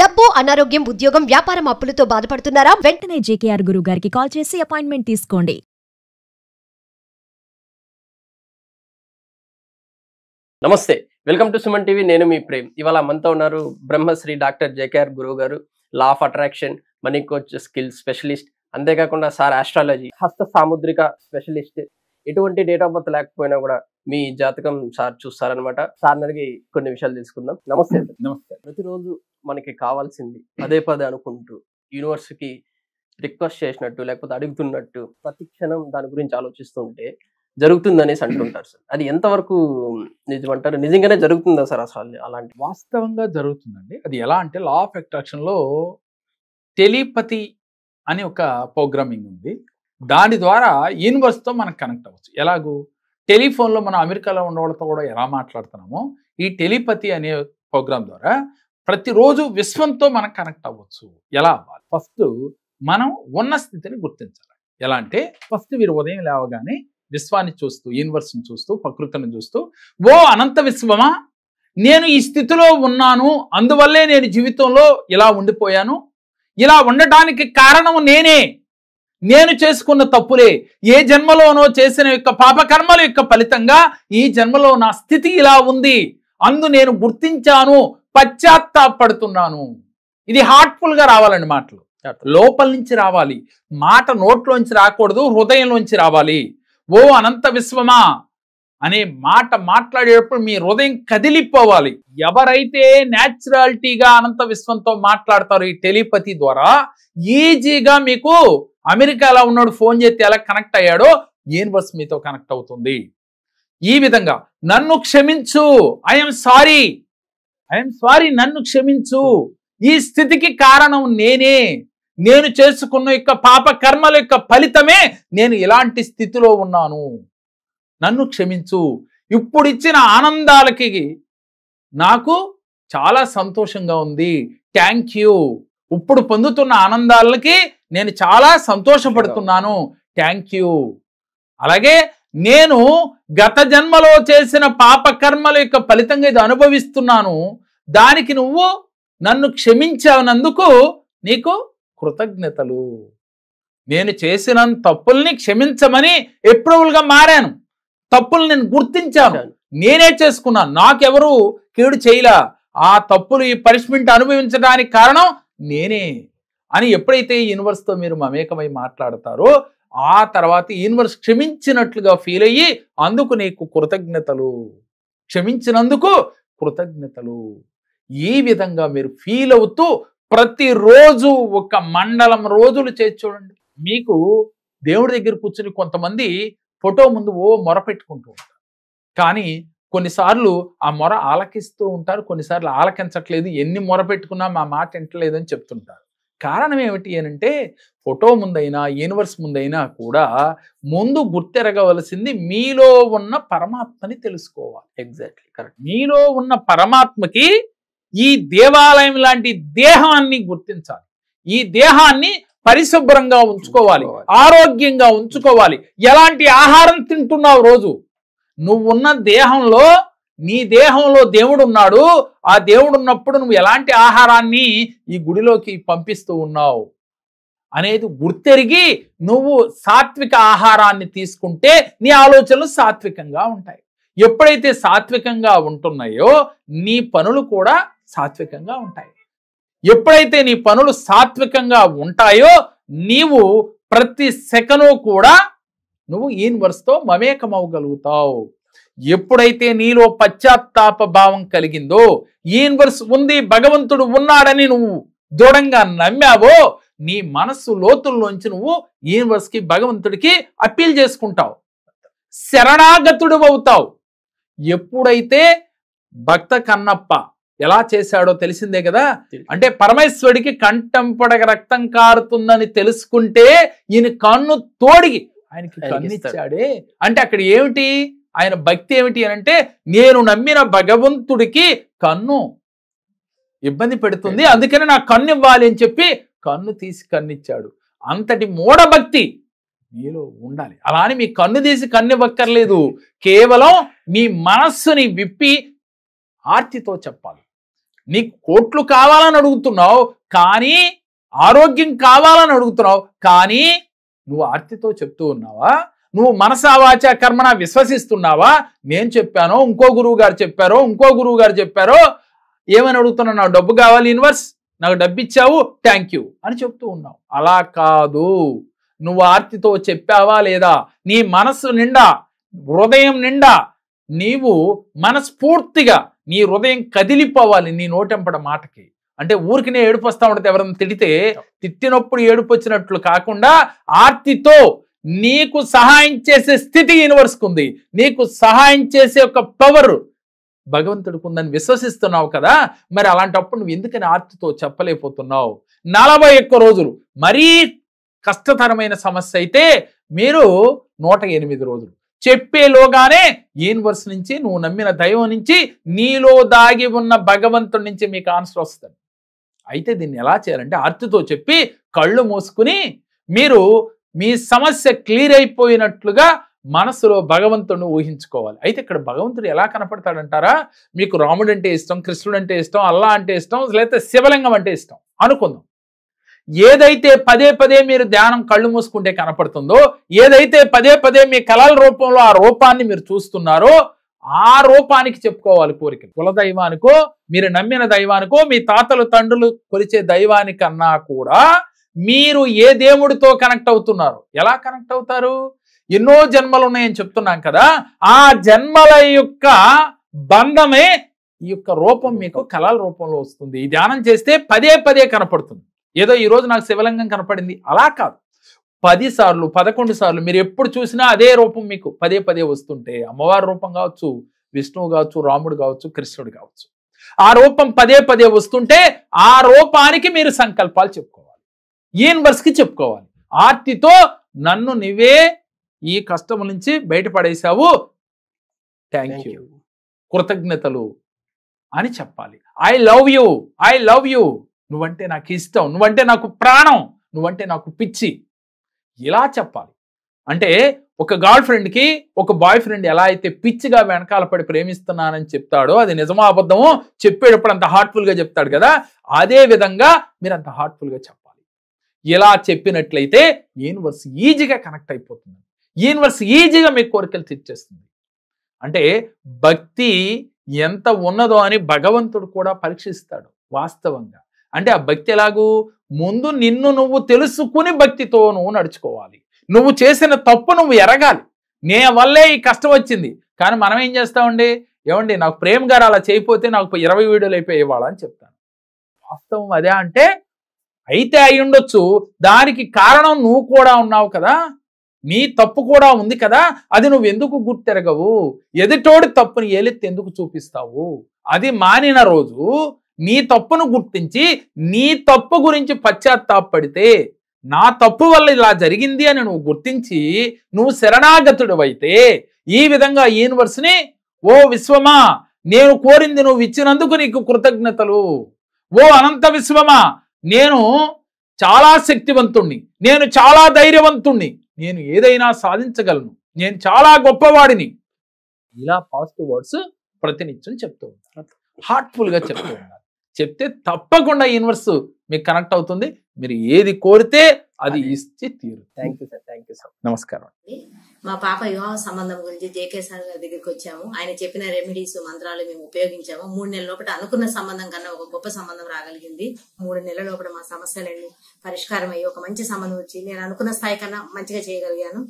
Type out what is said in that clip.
డబ్బు, అనారోగ్యం, ఉద్యోగం, వ్యాపారం అప్పులతో బాధపడుతున్నారా? వెంటనే జేకేఆర్ గురువు గారికి కాల్ చేసి అపాయింట్మెంట్ తీసుకోండి. నమస్తే, వెల్కమ్ టు సుమన్ టీవీ. నేను మీ ప్రేమ్. ఇవాళ మనతో ఉన్నారు బ్రహ్మశ్రీ డాక్టర్ జేకేఆర్ గురువు గారు, law of attraction, money coach, skill specialist, అంతేకాకుండా సార్ ఆస్ట్రాలజీ, హస్త సాముద్రిక స్పెషలిస్ట్. ఎటువంటి డేట్ ఆఫ్ బర్త్ లేకపోయినా కూడా మీ జాతకం సార్ చూస్తారనమాట. సార్ అడిగి కొన్ని విషయాలు తెలుసుకుందాం. నమస్తే. నమస్తే. ప్రతిరోజు మనకి కావాల్సింది పదే పదే అనుకుంటూ యూనివర్స్కి రిక్వెస్ట్ చేసినట్టు లేకపోతే అడుగుతున్నట్టు ప్రతి క్షణం దాని గురించి ఆలోచిస్తుంటే జరుగుతుందనేసి అంటుంటారు సార్. అది ఎంతవరకు నిజమంటారు? నిజంగానే జరుగుతుందా సార్ అసలు అలాంటి? వాస్తవంగా జరుగుతుందండి. అది ఎలా అంటే లా ఆఫ్ అట్రాక్షన్లో టెలిపతి అని ఒక ప్రోగ్రామింగ్ ఉంది. దాని ద్వారా యూనివర్స్తో మనం కనెక్ట్ అవ్వచ్చు. ఎలాగూ టెలిఫోన్లో మనం అమెరికాలో ఉన్న వాళ్ళతో కూడా ఎలా మాట్లాడుతున్నామో ఈ టెలిపతి అనే ప్రోగ్రామ్ ద్వారా ప్రతిరోజు విశ్వంతో మనం కనెక్ట్ అవ్వచ్చు. ఎలా అవ్వాలి? ఫస్ట్ మనం ఉన్న స్థితిని గుర్తించాలి. ఎలా అంటే ఫస్ట్ మీరు ఉదయం లేవగానే విశ్వాన్ని చూస్తూ, యూనివర్స్ని చూస్తూ, ప్రకృతిని చూస్తూ, ఓ అనంత విశ్వమా, నేను ఈ స్థితిలో ఉన్నాను, అందువల్లే నేను జీవితంలో ఇలా ఉండిపోయాను, ఇలా ఉండటానికి కారణం నేను చేసుకున్న తప్పులే, ఏ జన్మలోనో చేసిన యొక్క పాపకర్మల యొక్క ఫలితంగా ఈ జన్మలో నా స్థితి ఇలా ఉంది, నేను గుర్తించాను, పశ్చాత్తాపడుతున్నాను. ఇది హార్ట్ఫుల్ గా రావాలండి. మాటలు లోపల నుంచి రావాలి, మాట నోట్లోంచి రాకూడదు, హృదయంలోంచి రావాలి. ఓ అనంత విశ్వమా అనే మాట మాట్లాడేటప్పుడు మీ హృదయం కదిలిపోవాలి. ఎవరైతే న్యాచురాలిటీగా అనంత విశ్వంతో మాట్లాడతారో ఈ టెలిపతి ద్వారా ఈజీగా మీకు అమెరికాలో ఉన్నాడు ఫోన్ చేస్తే ఎలా కనెక్ట్ అయ్యాడో యూనివర్స్ మీతో కనెక్ట్ అవుతుంది. ఈ విధంగా నన్ను క్షమించు, ఐఎమ్ సారీ, నన్ను క్షమించు, ఈ స్థితికి కారణం నేను చేసుకున్న యొక్క పాప కర్మల యొక్క ఫలితమే నేను ఇలాంటి స్థితిలో ఉన్నాను, నన్ను క్షమించు. ఇప్పుడు ఇచ్చిన ఆనందాలకి నాకు చాలా సంతోషంగా ఉంది, థ్యాంక్ యూ. ఇప్పుడు పొందుతున్న ఆనందాలకి నేను చాలా సంతోషపడుతున్నాను, థ్యాంక్ యూ. అలాగే నేను గత జన్మలో చేసిన పాప కర్మల యొక్క ఫలితంగా ఇది అనుభవిస్తున్నాను, దానికి నువ్వు నన్ను క్షమించావునందుకు నీకు కృతజ్ఞతలు. నేను చేసిన తప్పుల్ని క్షమించమని అప్రూవల్గా మారాను, తప్పులు నేను గుర్తించాను, నేనే చేసుకున్నాను, నాకెవరు కీడు చేయలా, ఆ తప్పులు ఈ పనిష్మెంట్ అనుభవించడానికి కారణం నేనే అని ఎప్పుడైతే యూనివర్స్తో మీరు మమేకమై మాట్లాడతారో ఆ తర్వాత యూనివర్స్ క్షమించినట్లుగా ఫీల్ అయ్యి అందుకు నీకు కృతజ్ఞతలు, క్షమించినందుకు కృతజ్ఞతలు. ఈ విధంగా మీరు ఫీల్ అవుతూ ప్రతిరోజు ఒక మండలం రోజులు చేసి చూడండి. మీకు దేవుడి దగ్గర కూర్చుని కొంతమంది ఫోటో ముందు మొరపెట్టుకుంటూ ఉంటారు, కానీ కొన్నిసార్లు ఆ మొర ఆలకిస్తూ ఉంటారు, కొన్నిసార్లు ఆలకించట్లేదు, ఎన్ని మొరపెట్టుకున్నా మా మాట వింటలేదు అని చెప్తుంటారు. కారణం ఏమిటి అనంటే ఫోటో ముందైనా యూనివర్స్ ముందైనా కూడా ముందు గుర్తెరగవలసింది మీలో ఉన్న పరమాత్మని తెలుసుకోవాలి. Exactly correct. మీలో ఉన్న పరమాత్మకి ఈ దేవాలయం లాంటి దేహాన్ని గుర్తించాలి, ఈ దేహాన్ని పరిశుభ్రంగా ఉంచుకోవాలి, ఆరోగ్యంగా ఉంచుకోవాలి. ఎలాంటి ఆహారం తింటున్నావు రోజు? నువ్వున్న దేహంలో, నీ దేహంలో దేవుడు ఉన్నాడు, ఆ దేవుడు ఉన్నప్పుడు నువ్వు ఎలాంటి ఆహారాన్ని ఈ గుడిలోకి పంపిస్తూ ఉన్నావు అనేది గుర్తెరిగి నువ్వు సాత్విక ఆహారాన్ని తీసుకుంటే నీ ఆలోచనలు సాత్వికంగా ఉంటాయి. ఎప్పుడైతే సాత్వికంగా ఉంటున్నాయో నీ పనులు కూడా సాత్వికంగా ఉంటాయి. ఎప్పుడైతే నీ పనులు సాత్వికంగా ఉంటాయో నీవు ప్రతి సెకను కూడా నువ్వు యూనివర్స్తో మమేకమవగలుగుతావు. ఎప్పుడైతే నీలో పశ్చాత్తాప భావం కలిగిందో, యూనివర్స్ ఉంది, భగవంతుడు ఉన్నాడని నువ్వు దృఢంగా నమ్మావో, నీ మనస్సు లోతుల్లోంచి నువ్వు యూనివర్స్కి, భగవంతుడికి అప్పీల్ చేసుకుంటావు, శరణాగతుడు అవుతావు. ఎప్పుడైతే భక్త కన్నప్ప ఎలా చేశాడో తెలిసిందే కదా. అంటే పరమేశ్వరుడికి కంఠంపడగ రక్తం కారుతుందని తెలుసుకుంటే ఈయన కన్ను తోడిగి ఆయనకి కన్నిచ్చాడే. అంటే అక్కడ ఏమిటి ఆయన భక్తి ఏమిటి అని అంటే, నేను నమ్మిన భగవంతుడికి కన్ను ఇబ్బంది పెడుతుంది, అందుకని నా కన్ను ఇవ్వాలి అని చెప్పి కన్ను తీసి కన్నిచ్చాడు. అంతటి మూఢభక్తి మీలో ఉండాలి. అలా అని మీ కన్ను తీసి కన్ను ఇవ్వక్కర్లేదు, కేవలం మీ మనస్సుని విప్పి ఆర్తితో చెప్పాలి. నీకు కోట్లు కావాలని అడుగుతున్నావు, కానీ ఆరోగ్యం కావాలని అడుగుతున్నావు, కానీ నువ్వు ఆర్తితో చెప్తూ ఉన్నావా? నువ్వు మనసా వాచా కర్మణ విశ్వసిస్తున్నావా? నేను చెప్పానో, ఇంకో గురువు గారు చెప్పారో, ఇంకో గురువు గారు చెప్పారో, ఏమని అడుగుతున్నావు? నాకు డబ్బు కావాలి యూనివర్స్, నాకు డబ్బు ఇచ్చావు, థ్యాంక్ యూ అని చెప్తూ ఉన్నావు. అలా కాదు. నువ్వు ఆర్తితో చెప్పావా లేదా? నీ మనస్సు నిండా, హృదయం నిండా నీవు మనస్ఫూర్తిగా నీ హృదయం కదిలిపోవాలి నీ నోటెంపడ మాటకి. అంటే ఊరికినే ఏడుపు వస్తా ఉంటుంది, ఎవరైనా తిడితే తిట్టినప్పుడు ఏడుపు వచ్చినట్లు కాకుండా ఆర్తితో నీకు సహాయం చేసే స్థితి యూనివర్స్కి ఉంది, నీకు సహాయం చేసే ఒక పవర్ భగవంతుడికి ఉందని విశ్వసిస్తున్నావు కదా. మరి అలాంటప్పుడు నువ్వు ఎందుకని ఆర్తితో చెప్పలేకపోతున్నావు? 41 రోజులు మరీ కష్టతరమైన సమస్య అయితే మీరు 108 రోజులు చెప్పేలోగానే యూనివర్స్ నుంచి, నువ్వు నమ్మిన దైవం నుంచి, నీలో దాగి ఉన్న భగవంతుడి నుంచి మీకు ఆన్సర్ వస్తుంది. అయితే దీన్ని ఎలా చేయాలంటే ఆర్తితో చెప్పి కళ్ళు మూసుకుని మీరు మీ సమస్య క్లియర్ అయిపోయినట్లుగా మనసులో భగవంతుడిని ఊహించుకోవాలి. అయితే ఇక్కడ భగవంతుడు ఎలా కనపడతాడంటారా? మీకు రాముడు అంటే ఇష్టం, కృష్ణుడు అంటే ఇష్టం, అల్లా అంటే ఇష్టం, లేకపోతే శివలింగం అంటే ఇష్టం అనుకుందాం. ఏదైతే పదే పదే మీరు ధ్యానం కళ్ళు మూసుకుంటే కనపడుతుందో, ఏదైతే పదే పదే మీ కళల రూపంలో ఆ రూపాన్ని మీరు చూస్తున్నారో, ఆ రూపానికి చెప్పుకోవాలి కోరికలు. కుల దైవానికో, మీరు నమ్మిన దైవానికో, మీ తాతలు తండ్రులు కొలిచే దైవానికన్నా కూడా మీరు ఏ దేవుడితో కనెక్ట్ అవుతున్నారు? ఎలా కనెక్ట్ అవుతారు? ఎన్నో జన్మలు ఉన్నాయని చెప్తున్నాం కదా. ఆ జన్మల యొక్క బంధమే ఈ యొక్క రూపం మీకు కళల రూపంలో వస్తుంది. ఈ ధ్యానం చేస్తే పదే పదే కనపడుతుంది. ఏదో ఈ రోజు నాకు శివలింగం కనపడింది అలా కాదు, 10 సార్లు 11 సార్లు మీరు ఎప్పుడు చూసినా అదే రూపం మీకు పదే పదే వస్తుంటే, అమ్మవారి రూపం కావచ్చు, విష్ణువు కావచ్చు, రాముడు కావచ్చు, కృష్ణుడు కావచ్చు, ఆ రూపం పదే పదే వస్తుంటే ఆ రూపానికి మీరు సంకల్పాలు చెప్పుకోవాలి, యూనివర్స్కి చెప్పుకోవాలి. ఆర్తితో నన్ను నువ్వే ఈ కష్టం నుంచి బయటపడేశావు, థ్యాంక్ యూ, కృతజ్ఞతలు అని చెప్పాలి. I love you, I love you, నువ్వంటే నాకు ఇష్టం, నువ్వంటే నాకు ప్రాణం, నువ్వంటే నాకు పిచ్చి, ఇలా చెప్పాలి. అంటే ఒక గర్ల్ ఫ్రెండ్కి ఒక బాయ్ ఫ్రెండ్ ఎలా అయితే పిచ్చిగా వెనకాల పడి ప్రేమిస్తున్నానని చెప్తాడో, అది నిజమో అబద్ధమో చెప్పేటప్పుడు అంత హార్ట్ఫుల్గా చెప్తాడు కదా, అదే విధంగా మీరు అంత హార్ట్ఫుల్గా చెప్పాలి. ఇలా చెప్పినట్లయితే యూనివర్స్ ఈజీగా కనెక్ట్ అయిపోతుంది, యూనివర్స్ ఈజీగా మీ కోరికలు తీర్చేస్తుంది. అంటే భక్తి ఎంత ఉన్నదో అని భగవంతుడు కూడా పరీక్షిస్తాడు వాస్తవంగా. అంటే ఆ భక్తి ఎలాగూ? ముందు నిన్ను నువ్వు తెలుసుకుని భక్తితో నువ్వు నడుచుకోవాలి. నువ్వు చేసిన తప్పు నువ్వు ఎరగాలి. నే వల్లే ఈ కష్టం వచ్చింది, కానీ మనం ఏం చేస్తామండి? ఏమండి నాకు ప్రేమ్ గారు అలా చేయకపోతే నాకు 20 వీడియోలు అయిపోయేవాళ్ళ అని చెప్తాను. వాస్తవం అదే అంటే అయితే అయి ఉండొచ్చు, దానికి కారణం నువ్వు కూడా ఉన్నావు కదా, నీ తప్పు కూడా ఉంది కదా, అది నువ్వు ఎందుకు గుర్తెరగవు? ఎదుటోడి తప్పుని ఏలెత్తి ఎందుకు చూపిస్తావు? అది మానిన రోజు నీ తప్పును గుర్తించి నీ తప్పు గురించి పశ్చాత్తాపడితే, నా తప్పు వల్ల ఇలా జరిగింది అని నువ్వు గుర్తించి నువ్వు శరణాగతుడు అయితే, ఈ విధంగా యూనివర్స్ని, ఓ విశ్వమా నేను కోరింది నువ్వు ఇచ్చినందుకు నీకు కృతజ్ఞతలు, ఓ అనంత విశ్వమా నేను చాలా శక్తివంతుణ్ణి, నేను చాలా ధైర్యవంతుణ్ణి, నేను ఏదైనా సాధించగలను, నేను చాలా గొప్పవాడిని, ఇలా పాజిటివ్ వర్డ్స్ ప్రతినిత్యం చెప్తూ ఉంటారు, హార్ట్ఫుల్గా చెప్తూ ఉంటారు. చెప్తే తప్పకుండా యూనివర్స్ మీకు కనెక్ట్ అవుతుంది. మీరు ఏది కోరితే అది ఇచ్చి తీరు. Thank you sir, thank you sir. నమస్కారం. మా పాప వివాహ సంబంధం గురించి జేకే సార్ గారి దగ్గరికి వచ్చాము. ఆయన చెప్పిన రెమెడీస్ మంత్రాలు మేము ఉపయోగించాము. 3 నెలల లోపల అనుకున్న సంబంధం కన్నా ఒక గొప్ప సంబంధం రాగలిగింది. 3 నెలల లోపల మా సమస్యలన్నీ పరిష్కారం అయ్యి ఒక మంచి సంబంధం వచ్చి నేను అనుకున్న స్థాయి కన్నా మంచిగా చేయగలిగాను.